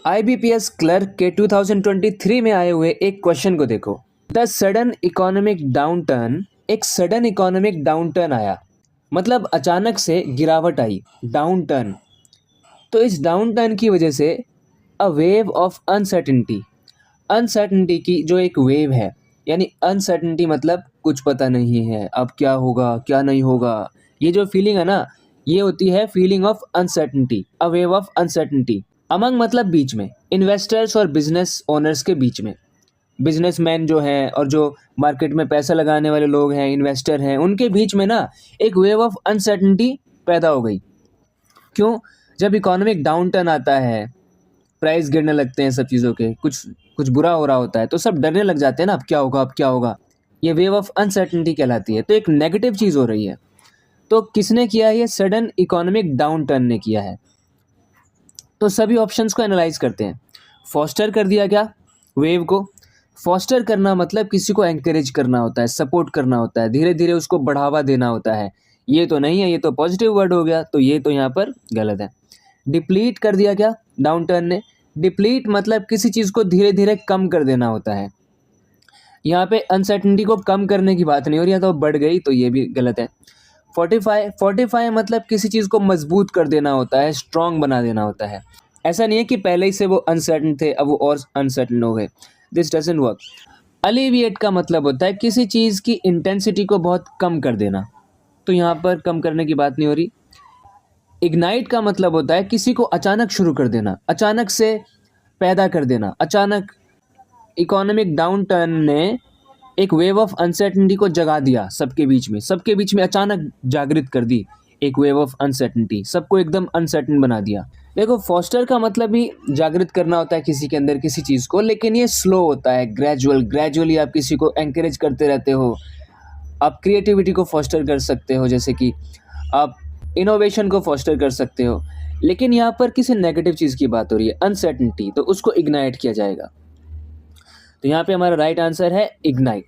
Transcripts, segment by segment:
IBPS clerk के 2023 में आए हुए एक क्वेश्चन को देखो। द सडन इकोनॉमिक डाउनटर्न, एक सडन इकोनॉमिक डाउनटर्न आया, मतलब अचानक से गिरावट आई, डाउनटर्न। तो इस डाउनटर्न की वजह से a wave of uncertainty, uncertainty की जो एक वेव है, यानी अनसर्टिनिटी मतलब कुछ पता नहीं है, अब क्या होगा क्या नहीं होगा, ये जो फीलिंग है ना, ये होती है feeling of uncertainty, a wave of uncertainty. Among मतलब बीच में, इन्वेस्टर्स और बिजनेस ओनर्स के बीच में, बिजनेसमैन जो हैं और जो मार्केट में पैसा लगाने वाले लोग हैं, इन्वेस्टर हैं, उनके बीच में ना एक वेव ऑफ अनसर्टिनिटी पैदा हो गई। क्यों? जब इकोनॉमिक डाउनटर्न आता है, प्राइस गिरने लगते हैं सब चीज़ों के, कुछ कुछ बुरा हो रहा होता है, तो सब डरने लग जाते हैं ना, अब क्या होगा अब क्या होगा। ये वेव ऑफ अनसर्टिनिटी कहलाती है, तो एक नेगेटिव चीज़ हो रही है। तो किसने किया है? ये सडन इकोनॉमिक डाउनटर्न ने किया है। तो सभी ऑप्शंस को एनालाइज करते हैं। फॉस्टर कर दिया क्या वेव को? फॉस्टर करना मतलब किसी को एंकरेज करना होता है, सपोर्ट करना होता है, धीरे धीरे उसको बढ़ावा देना होता है। ये तो नहीं है, ये तो पॉजिटिव वर्ड हो गया, तो ये तो यहाँ पर गलत है। डिप्लीट कर दिया क्या डाउनटर्न ने? डिप्लीट मतलब किसी चीज़ को धीरे धीरे कम कर देना होता है। यहाँ पे अनसर्टिनिटी को कम करने की बात नहीं हो रही है, तो बढ़ गई, तो ये भी गलत है। फोर्टिफाई, फोर्टिफाई मतलब किसी चीज़ को मजबूत कर देना होता है, स्ट्रांग बना देना होता है। ऐसा नहीं है कि पहले ही से वो अनसर्टन थे, अब वो और अनसर्टन हो गए। This doesn't work. अलीविएट का मतलब होता है किसी चीज़ की इंटेंसिटी को बहुत कम कर देना, तो यहाँ पर कम करने की बात नहीं हो रही। इग्नाइट का मतलब होता है किसी को अचानक शुरू कर देना, अचानक से पैदा कर देना, अचानक। इकोनॉमिक डाउनटर्न ने एक वेव ऑफ अनसर्टनिटी को जगा दिया सबके बीच में अचानक जागृत कर दी एक वेव ऑफ अनसर्टनिटी, सबको एकदम अनसर्टन बना दिया। देखो, फॉस्टर का मतलब ही जागृत करना होता है किसी के अंदर किसी चीज़ को, लेकिन ये स्लो होता है, ग्रेजुअली आप किसी को एंकरेज करते रहते हो। आप क्रिएटिविटी को फॉस्टर कर सकते हो, जैसे कि आप इनोवेशन को फॉस्टर कर सकते हो, लेकिन यहाँ पर किसी नेगेटिव चीज़ की बात हो रही है, अनसर्टनिटी, तो उसको इग्नाइट किया जाएगा। तो यहाँ पे हमारा राइट आंसर है ignite.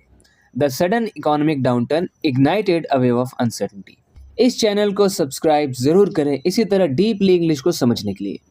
The sudden economic downturn ignited a wave of uncertainty. इस चैनल को सब्सक्राइब ज़रूर करें इसी तरह डीपली इंग्लिश को समझने के लिए।